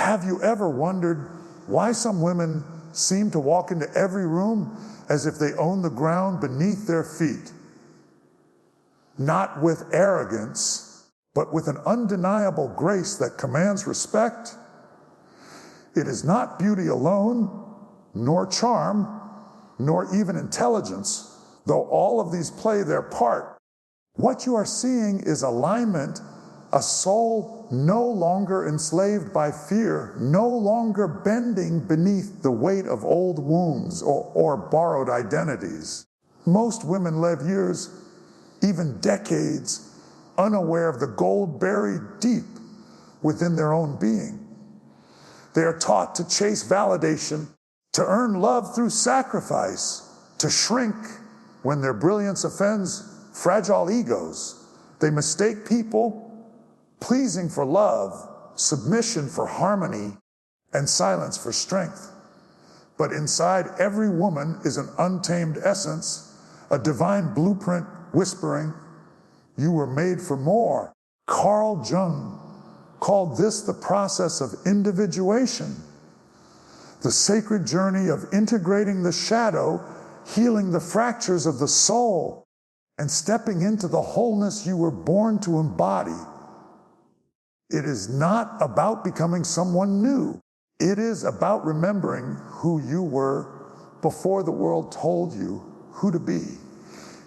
Have you ever wondered why some women seem to walk into every room as if they own the ground beneath their feet? Not with arrogance, but with an undeniable grace that commands respect. It is not beauty alone, nor charm, nor even intelligence, though all of these play their part. What you are seeing is alignment, a soul no longer enslaved by fear, no longer bending beneath the weight of old wounds or borrowed identities. Most women live years, even decades, unaware of the gold buried deep within their own being. They are taught to chase validation, to earn love through sacrifice, to shrink when their brilliance offends fragile egos. They mistake people pleasing for love, submission for harmony, and silence for strength. But inside every woman is an untamed essence, a divine blueprint whispering, "You were made for more." Carl Jung called this the process of individuation, the sacred journey of integrating the shadow, healing the fractures of the soul, and stepping into the wholeness you were born to embody. It is not about becoming someone new. It is about remembering who you were before the world told you who to be.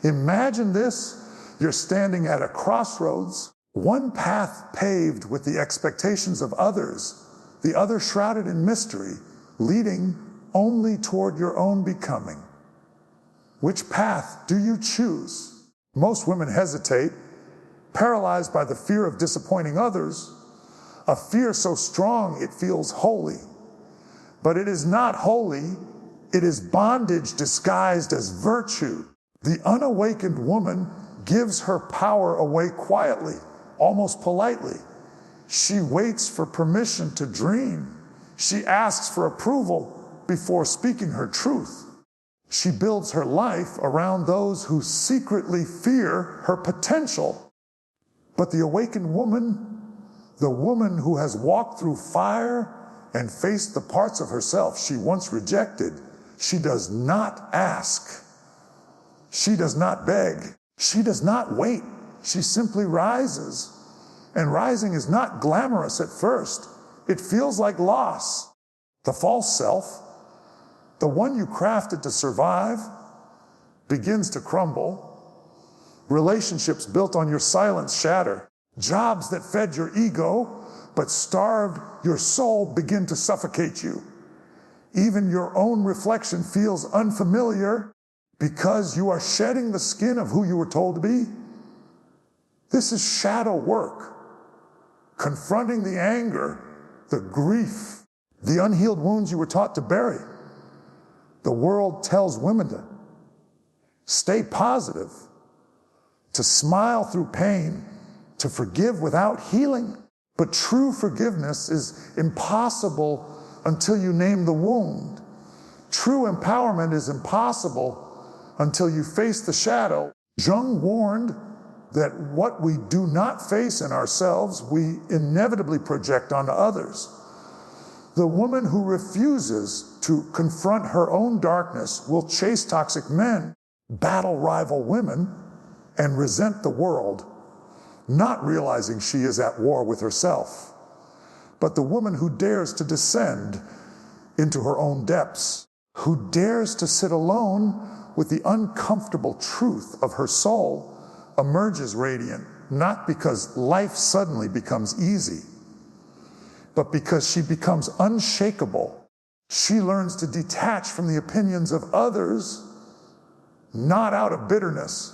Imagine this. You're standing at a crossroads, one path paved with the expectations of others, the other shrouded in mystery, leading only toward your own becoming. Which path do you choose? Most women hesitate, paralyzed by the fear of disappointing others, a fear so strong it feels holy. But it is not holy, it is bondage disguised as virtue. The unawakened woman gives her power away quietly, almost politely. She waits for permission to dream. She asks for approval before speaking her truth. She builds her life around those who secretly fear her potential. But the awakened woman, the woman who has walked through fire and faced the parts of herself she once rejected, she does not ask. She does not beg. She does not wait. She simply rises. And rising is not glamorous at first. It feels like loss. The false self, the one you crafted to survive, begins to crumble. Relationships built on your silence shatter. Jobs that fed your ego but starved your soul begin to suffocate you. Even your own reflection feels unfamiliar because you are shedding the skin of who you were told to be. This is shadow work, confronting the anger, the grief, the unhealed wounds you were taught to bury. The world tells women to stay positive, to smile through pain, to forgive without healing. But true forgiveness is impossible until you name the wound. True empowerment is impossible until you face the shadow. Jung warned that what we do not face in ourselves, we inevitably project onto others. The woman who refuses to confront her own darkness will chase toxic men, battle rival women, and resent the world, not realizing she is at war with herself. But the woman who dares to descend into her own depths, who dares to sit alone with the uncomfortable truth of her soul, emerges radiant, not because life suddenly becomes easy, but because she becomes unshakable. She learns to detach from the opinions of others, not out of bitterness,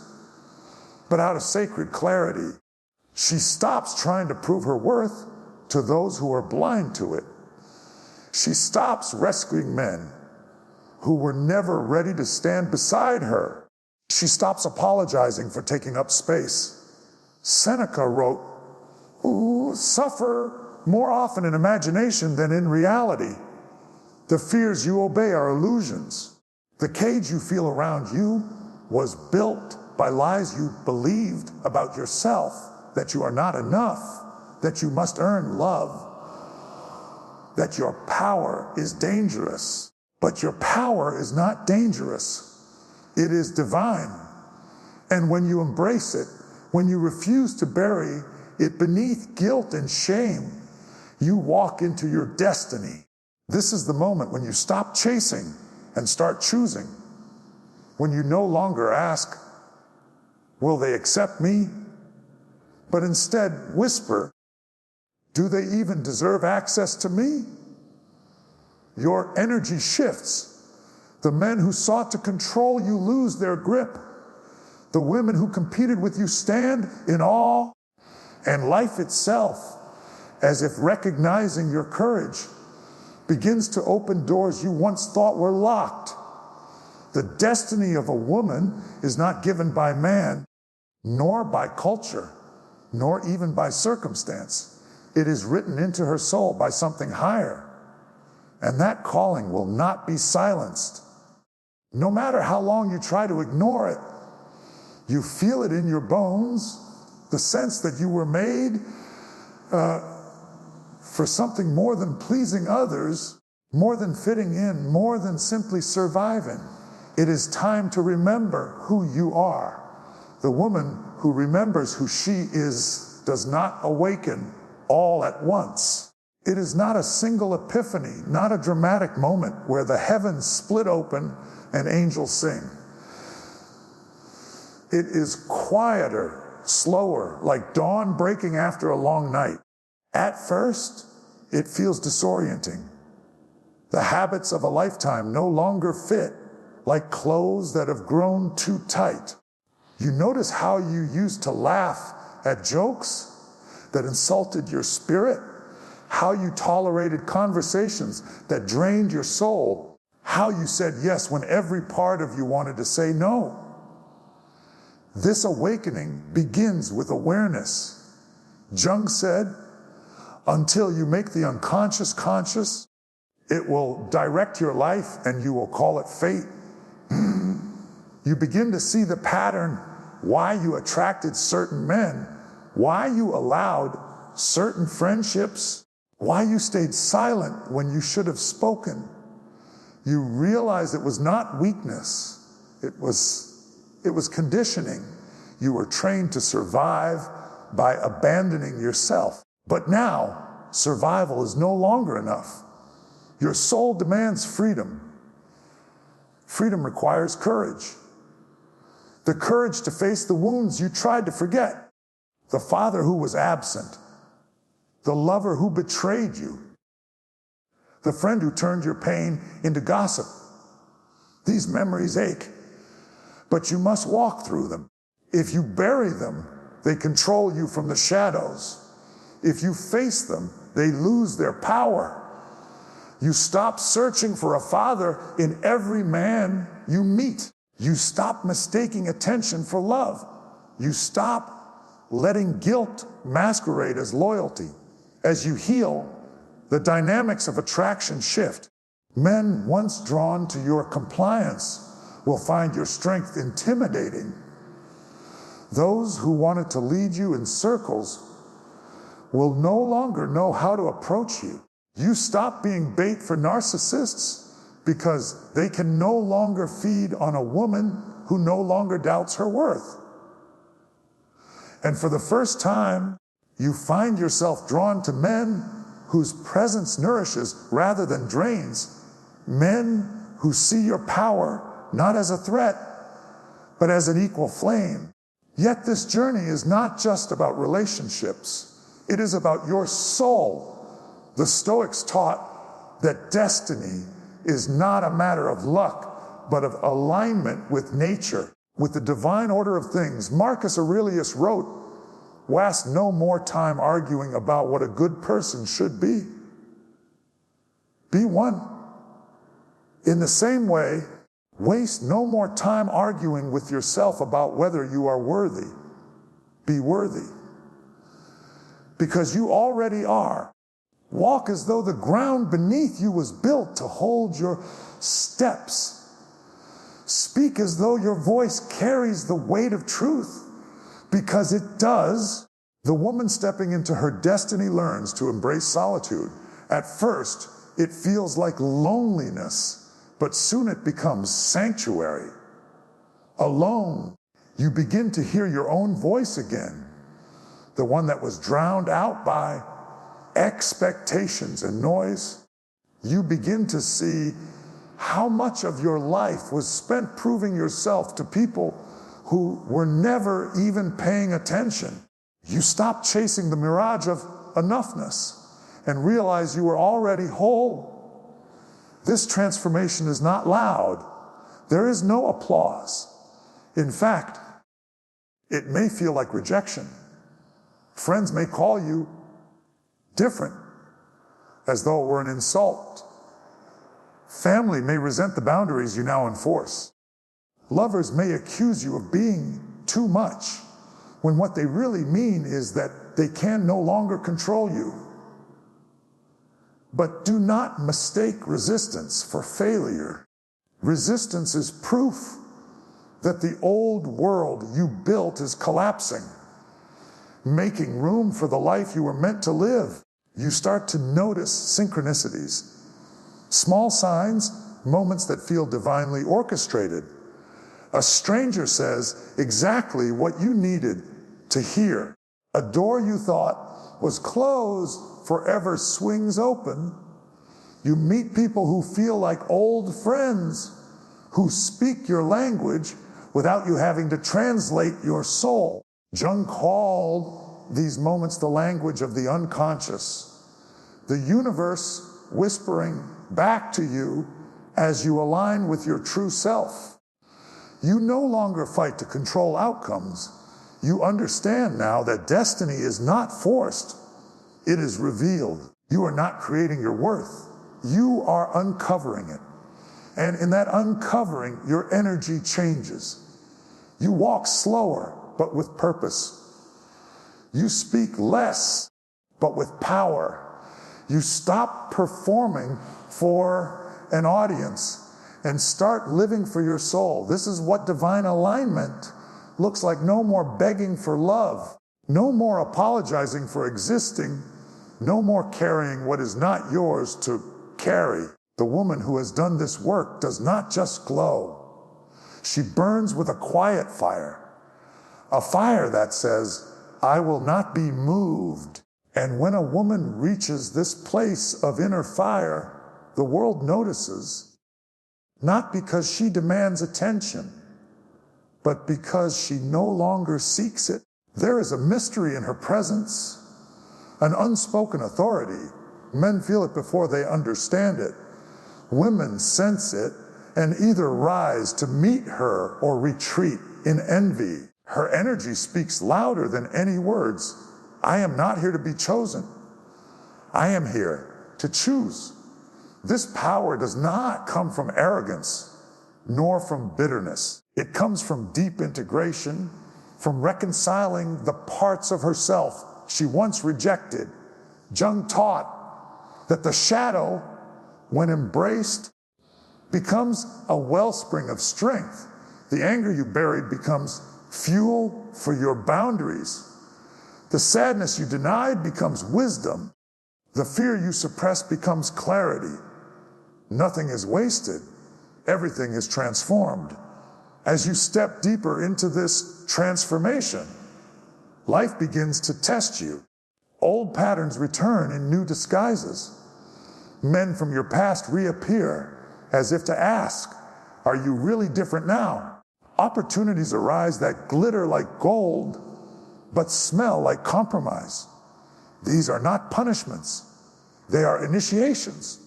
but out of sacred clarity. She stops trying to prove her worth to those who are blind to it. She stops rescuing men who were never ready to stand beside her. She stops apologizing for taking up space. Seneca wrote, "Who suffer more often in imagination than in reality. The fears you obey are illusions. The cage you feel around you was built by lies you believed about yourself, that you are not enough, that you must earn love." that your power is dangerous. But your power is not dangerous. It is divine. And when you embrace it, when you refuse to bury it beneath guilt and shame, you walk into your destiny. This is the moment when you stop chasing and start choosing. When you no longer ask, will they accept me? But instead whisper, do they even deserve access to me? Your energy shifts. The men who sought to control you lose their grip. The women who competed with you stand in awe, and life itself, as if recognizing your courage, begins to open doors you once thought were locked. The destiny of a woman is not given by man, nor by culture, nor even by circumstance. It is written into her soul by something higher. And that calling will not be silenced. No matter how long you try to ignore it, you feel it in your bones, the sense that you were made for something more than pleasing others, more than fitting in, more than simply surviving. It is time to remember who you are. The woman who remembers who she is does not awaken all at once. It is not a single epiphany, not a dramatic moment where the heavens split open and angels sing. It is quieter, slower, like dawn breaking after a long night. At first, it feels disorienting. The habits of a lifetime no longer fit, like clothes that have grown too tight. You notice how you used to laugh at jokes that insulted your spirit, how you tolerated conversations that drained your soul, how you said yes when every part of you wanted to say no. This awakening begins with awareness. Jung said, until you make the unconscious conscious, it will direct your life and you will call it fate. You begin to see the pattern, why you attracted certain men, why you allowed certain friendships, why you stayed silent when you should have spoken. You realize it was not weakness, it was conditioning. You were trained to survive by abandoning yourself. But now, survival is no longer enough. Your soul demands freedom. Freedom requires courage. The courage to face the wounds you tried to forget. The father who was absent. The lover who betrayed you. The friend who turned your pain into gossip. These memories ache, but you must walk through them. If you bury them, they control you from the shadows. If you face them, they lose their power. You stop searching for a father in every man you meet. You stop mistaking attention for love. You stop letting guilt masquerade as loyalty. As you heal, the dynamics of attraction shift. Men once drawn to your compliance will find your strength intimidating. Those who wanted to lead you in circles will no longer know how to approach you. You stop being bait for narcissists because they can no longer feed on a woman who no longer doubts her worth. And for the first time, you find yourself drawn to men whose presence nourishes rather than drains. Men who see your power not as a threat, but as an equal flame. Yet this journey is not just about relationships. It is about your soul. The Stoics taught that destiny is not a matter of luck, but of alignment with nature, with the divine order of things. Marcus Aurelius wrote, "Waste no more time arguing about what a good person should be. Be one." In the same way, waste no more time arguing with yourself about whether you are worthy. Be worthy. Because you already are. Walk as though the ground beneath you was built to hold your steps. Speak as though your voice carries the weight of truth, because it does. The woman stepping into her destiny learns to embrace solitude At first, it feels like loneliness, but soon it becomes sanctuary. Alone, you begin to hear your own voice again, the one that was drowned out by expectations and noise. You begin to see how much of your life was spent proving yourself to people who were never even paying attention. You stop chasing the mirage of enoughness and realize you were already whole. This transformation is not loud. There is no applause. In fact, it may feel like rejection. Friends may call you different, as though it were an insult. Family may resent the boundaries you now enforce. Lovers may accuse you of being too much, when what they really mean is that they can no longer control you. But do not mistake resistance for failure. Resistance is proof that the old world you built is collapsing, making room for the life you were meant to live. You start to notice synchronicities, small signs, moments that feel divinely orchestrated. A stranger says exactly what you needed to hear. A door you thought was closed forever swings open. You meet people who feel like old friends, who speak your language without you having to translate your soul. Jung called these moments the language of the unconscious, the universe whispering back to you as you align with your true self. You no longer fight to control outcomes. You understand now that destiny is not forced, it is revealed. You are not creating your worth, you are uncovering it. And in that uncovering, your energy changes. You walk slower, but with purpose. You speak less, but with power. You stop performing for an audience and start living for your soul. This is what divine alignment looks like. No more begging for love, no more apologizing for existing, no more carrying what is not yours to carry. The woman who has done this work does not just glow. She burns with a quiet fire, a fire that says, I will not be moved. And when a woman reaches this place of inner fire, the world notices, not because she demands attention, but because she no longer seeks it. There is a mystery in her presence, an unspoken authority. Men feel it before they understand it. Women sense it and either rise to meet her or retreat in envy. Her energy speaks louder than any words. I am not here to be chosen. I am here to choose. This power does not come from arrogance, nor from bitterness. It comes from deep integration, from reconciling the parts of herself she once rejected. Jung taught that the shadow, when embraced, becomes a wellspring of strength. The anger you buried becomes fuel for your boundaries. The sadness you denied becomes wisdom. The fear you suppressed becomes clarity. Nothing is wasted. Everything is transformed. As you step deeper into this transformation, life begins to test you. Old patterns return in new disguises. Men from your past reappear as if to ask, are you really different now? Opportunities arise that glitter like gold, but smell like compromise. These are not punishments. They are initiations.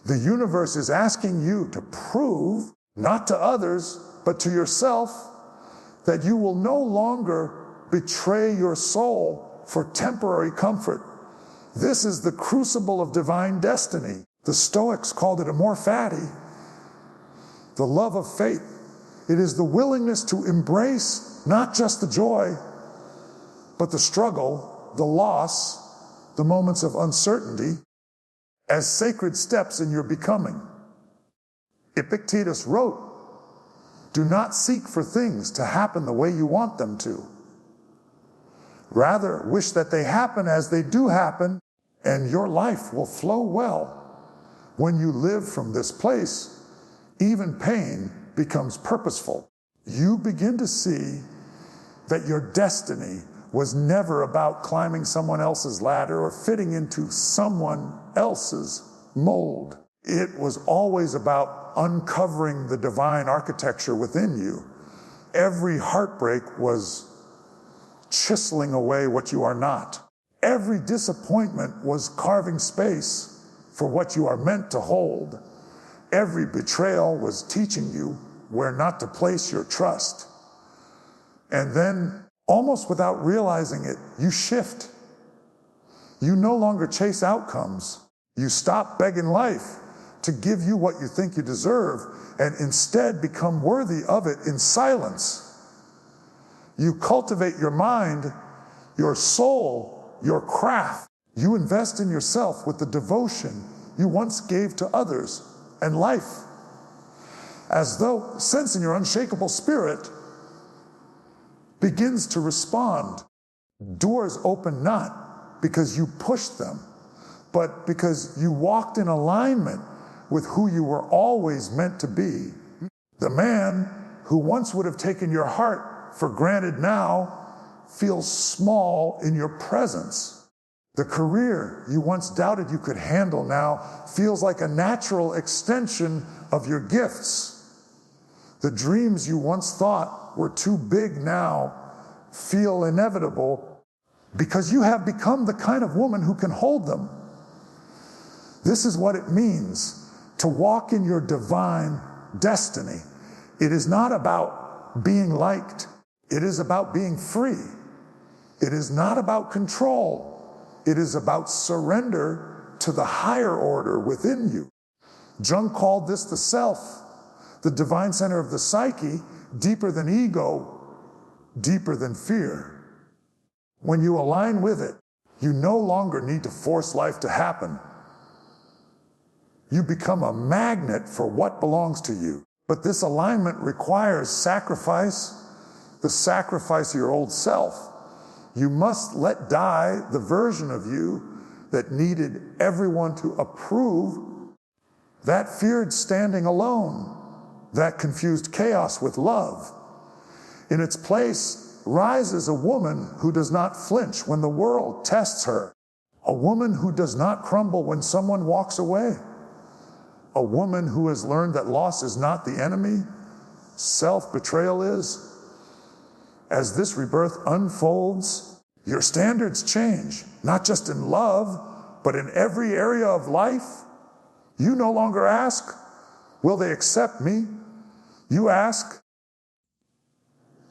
The universe is asking you to prove, not to others, but to yourself, that you will no longer betray your soul for temporary comfort. This is the crucible of divine destiny. The Stoics called it amor fati, the love of faith. It is the willingness to embrace not just the joy, but the struggle, the loss, the moments of uncertainty as sacred steps in your becoming. Epictetus wrote, do not seek for things to happen the way you want them to. Rather, wish that they happen as they do happen, and your life will flow well. When you live from this place, even pain becomes purposeful. You begin to see that your destiny was never about climbing someone else's ladder or fitting into someone else's mold. It was always about uncovering the divine architecture within you. Every heartbreak was chiseling away what you are not. Every disappointment was carving space for what you are meant to hold. Every betrayal was teaching you where not to place your trust. And then, almost without realizing it, you shift. You no longer chase outcomes. You stop begging life to give you what you think you deserve and instead become worthy of it in silence. You cultivate your mind, your soul, your craft. You invest in yourself with the devotion you once gave to others and life, as though sensing your unshakable spirit begins to respond. Doors open not because you pushed them, but because you walked in alignment with who you were always meant to be. The man who once would have taken your heart for granted now feels small in your presence. The career you once doubted you could handle now feels like a natural extension of your gifts. The dreams you once thought were too big now feel inevitable because you have become the kind of woman who can hold them. This is what it means to walk in your divine destiny. It is not about being liked. It is about being free. It is not about control. It is about surrender to the higher order within you. Jung called this the self, the divine center of the psyche, deeper than ego, deeper than fear. When you align with it, you no longer need to force life to happen. You become a magnet for what belongs to you. But this alignment requires sacrifice, the sacrifice of your old self. You must let die the version of you that needed everyone to approve, that feared standing alone, that confused chaos with love. In its place rises a woman who does not flinch when the world tests her, a woman who does not crumble when someone walks away, a woman who has learned that loss is not the enemy, self-betrayal is. As this rebirth unfolds, your standards change, not just in love, but in every area of life. You no longer ask, will they accept me? You ask,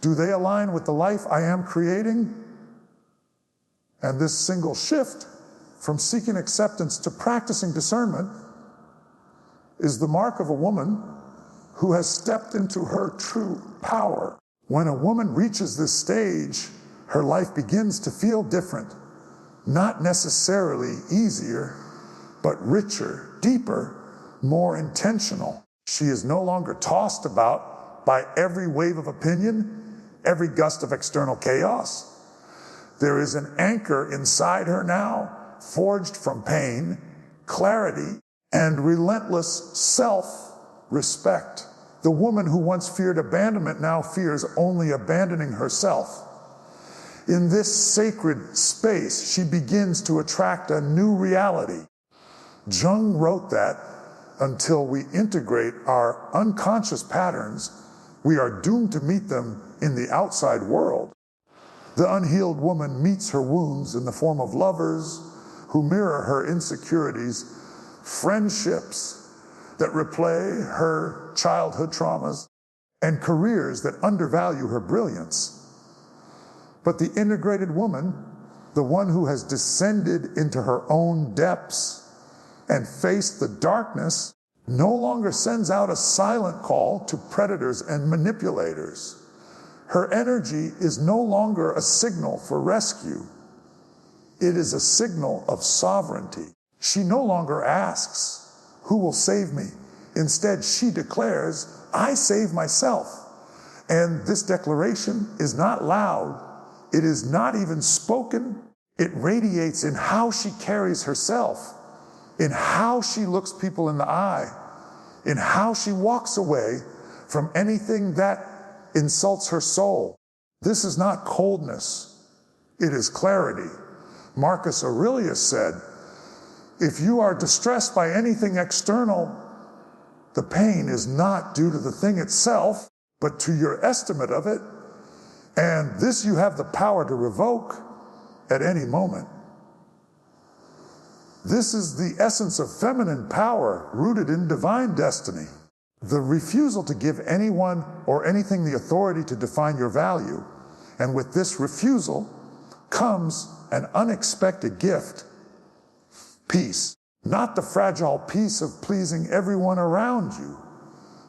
do they align with the life I am creating? And this single shift from seeking acceptance to practicing discernment is the mark of a woman who has stepped into her true power. When a woman reaches this stage, her life begins to feel different, not necessarily easier, but richer, deeper, more intentional. She is no longer tossed about by every wave of opinion, every gust of external chaos. There is an anchor inside her now, forged from pain, clarity, and relentless self-respect. The woman who once feared abandonment now fears only abandoning herself. In this sacred space, she begins to attract a new reality. Jung wrote that until we integrate our unconscious patterns, we are doomed to meet them in the outside world. The unhealed woman meets her wounds in the form of lovers who mirror her insecurities, friendships that replay her childhood traumas, and careers that undervalue her brilliance. But the integrated woman, the one who has descended into her own depths and faced the darkness, no longer sends out a silent call to predators and manipulators. Her energy is no longer a signal for rescue. It is a signal of sovereignty. She no longer asks, who will save me? Instead, she declares, I save myself. And this declaration is not loud. It is not even spoken. It radiates in how she carries herself, in how she looks people in the eye, in how she walks away from anything that insults her soul. This is not coldness, it is clarity. Marcus Aurelius said, if you are distressed by anything external, the pain is not due to the thing itself, but to your estimate of it, and this you have the power to revoke at any moment. This is the essence of feminine power rooted in divine destiny. The refusal to give anyone or anything the authority to define your value. And with this refusal comes an unexpected gift, peace. Not the fragile peace of pleasing everyone around you,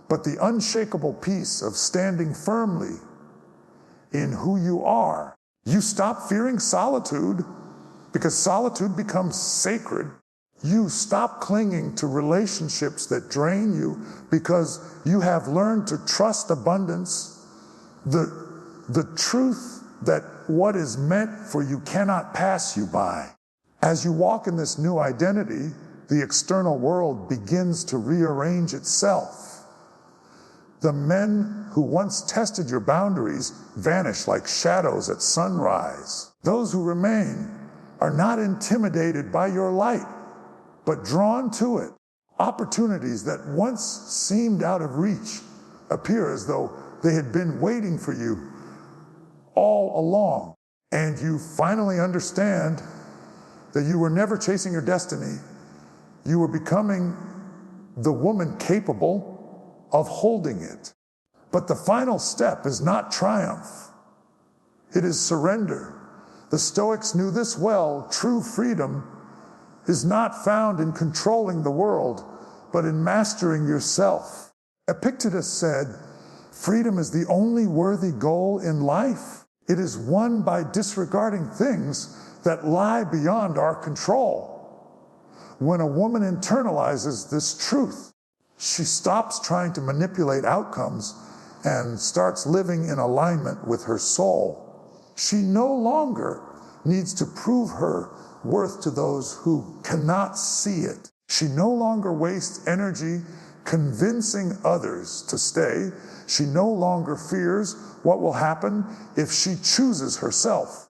but the unshakable peace of standing firmly in who you are. You stop fearing solitude because solitude becomes sacred. You stop clinging to relationships that drain you because you have learned to trust abundance, the truth that what is meant for you cannot pass you by. As you walk in this new identity, the external world begins to rearrange itself. The men who once tested your boundaries vanish like shadows at sunrise. Those who remain are not intimidated by your light, but drawn to it. Opportunities that once seemed out of reach appear as though they had been waiting for you all along. And you finally understand that you were never chasing your destiny. You were becoming the woman capable of holding it. But the final step is not triumph. It is surrender. The Stoics knew this well. True freedom is not found in controlling the world, but in mastering yourself. Epictetus said, freedom is the only worthy goal in life. It is won by disregarding things that lie beyond our control. When a woman internalizes this truth, she stops trying to manipulate outcomes and starts living in alignment with her soul. She no longer needs to prove her worth to those who cannot see it. She no longer wastes energy convincing others to stay. She no longer fears what will happen if she chooses herself.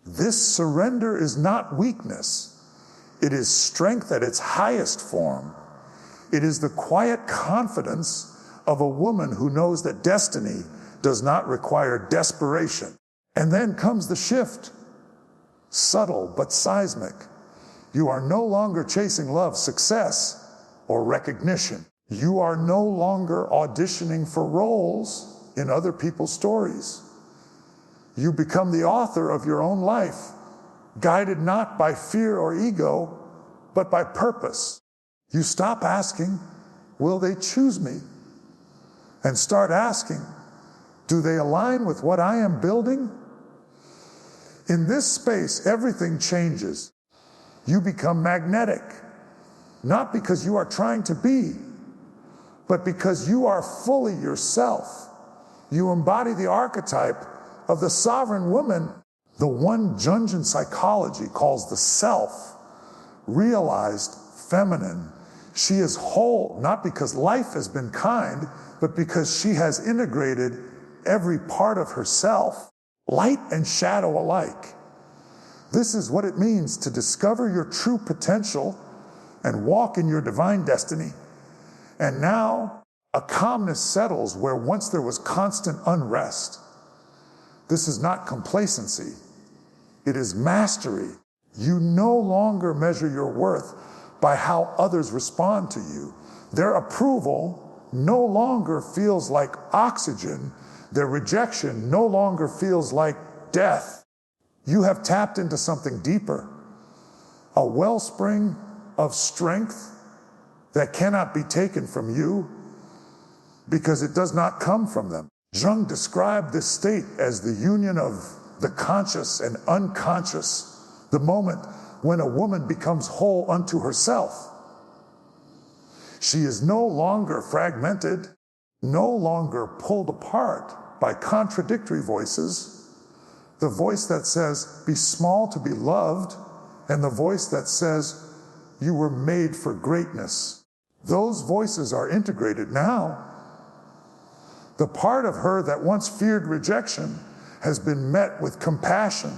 This surrender is not weakness. It is strength at its highest form. It is the quiet confidence of a woman who knows that destiny does not require desperation. And then comes the shift, subtle but seismic. You are no longer chasing love, success, or recognition. You are no longer auditioning for roles in other people's stories. You become the author of your own life, guided not by fear or ego, but by purpose. You stop asking, will they choose me? And start asking, do they align with what I am building? In this space, everything changes. You become magnetic, not because you are trying to be, but because you are fully yourself. You embody the archetype of the sovereign woman, the one Jungian psychology calls the self, realized feminine. She is whole, not because life has been kind, but because she has integrated every part of herself, light and shadow alike. This is what it means to discover your true potential and walk in your divine destiny. And now, a calmness settles where once there was constant unrest. This is not complacency. It is mastery. You no longer measure your worth by how others respond to you. Their approval no longer feels like oxygen. Their rejection no longer feels like death. You have tapped into something deeper, a wellspring of strength that cannot be taken from you because it does not come from them. Jung described this state as the union of the conscious and unconscious, the moment when a woman becomes whole unto herself. She is no longer fragmented, no longer pulled apart by contradictory voices. the voice that says, be small to be loved, and the voice that says, you were made for greatness. Those voices are integrated now. The part of her that once feared rejection has been met with compassion,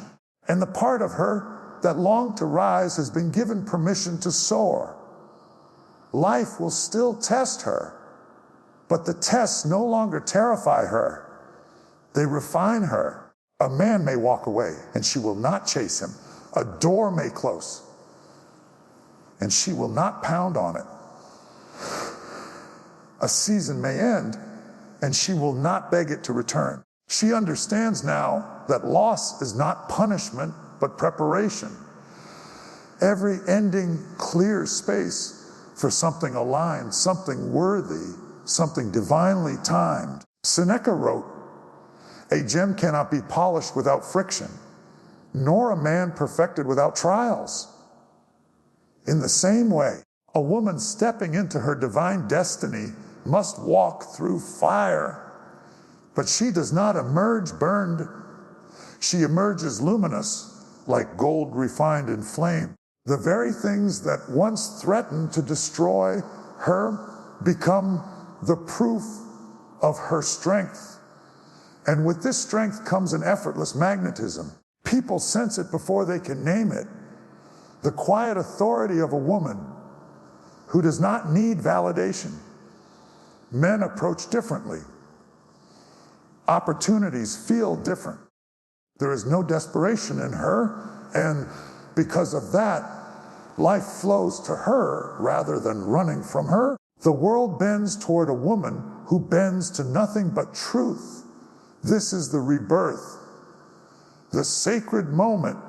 and the part of her that longed to rise has been given permission to soar. Life will still test her, but the tests no longer terrify her. They refine her. A man may walk away, and she will not chase him. A door may close, and she will not pound on it. A season may end, and she will not beg it to return. She understands now that loss is not punishment, but preparation. Every ending clears space for something aligned, something worthy, something divinely timed. Seneca wrote, a gem cannot be polished without friction, nor a man perfected without trials. In the same way, a woman stepping into her divine destiny must walk through fire. But she does not emerge burned. She emerges luminous, like gold refined in flame. The very things that once threatened to destroy her become the proof of her strength. And with this strength comes an effortless magnetism. People sense it before they can name it. The quiet authority of a woman who does not need validation. Men approach differently. Opportunities feel different. There is no desperation in her, and because of that, life flows to her rather than running from her. The world bends toward a woman who bends to nothing but truth. This is the rebirth, the sacred moment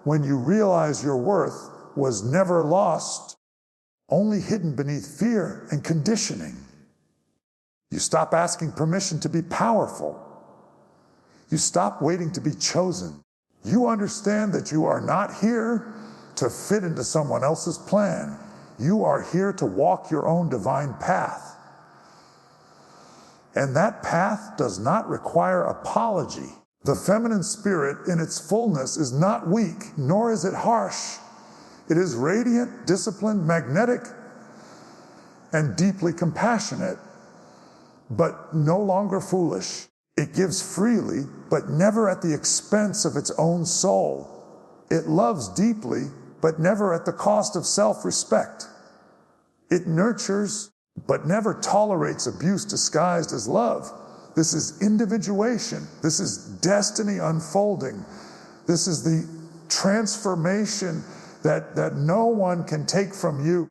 when you realize your worth was never lost, only hidden beneath fear and conditioning. You stop asking permission to be powerful. You stop waiting to be chosen. You understand that you are not here to fit into someone else's plan. You are here to walk your own divine path. And that path does not require apology. The feminine spirit in its fullness is not weak, nor is it harsh. It is radiant, disciplined, magnetic, and deeply compassionate, but no longer foolish. It gives freely, but never at the expense of its own soul. It loves deeply, but never at the cost of self-respect. It nurtures, but never tolerates abuse disguised as love. This is individuation. This is destiny unfolding. This is the transformation that no one can take from you,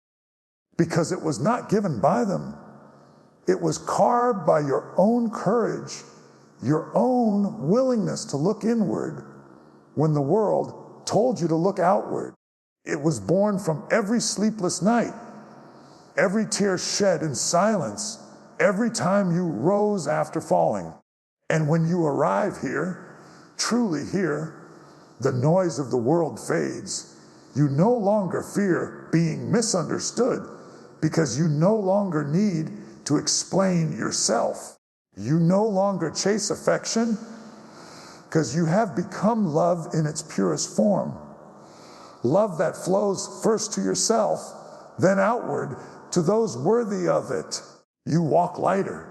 because it was not given by them. It was carved by your own courage, your own willingness to look inward when the world told you to look outward. It was born from every sleepless night, every tear shed in silence, every time you rose after falling. And when you arrive here, truly here, the noise of the world fades. You no longer fear being misunderstood because you no longer need to explain yourself. You no longer chase affection because you have become love in its purest form. Love that flows first to yourself, then outward to those worthy of it. You walk lighter.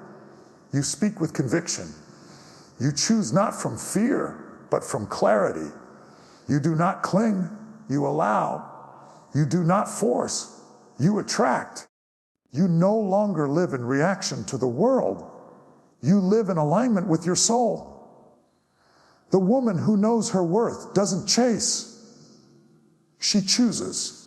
You speak with conviction. You choose not from fear, but from clarity. You do not cling, you allow. You do not force, you attract. You no longer live in reaction to the world. You live in alignment with your soul. The woman who knows her worth doesn't chase. She chooses.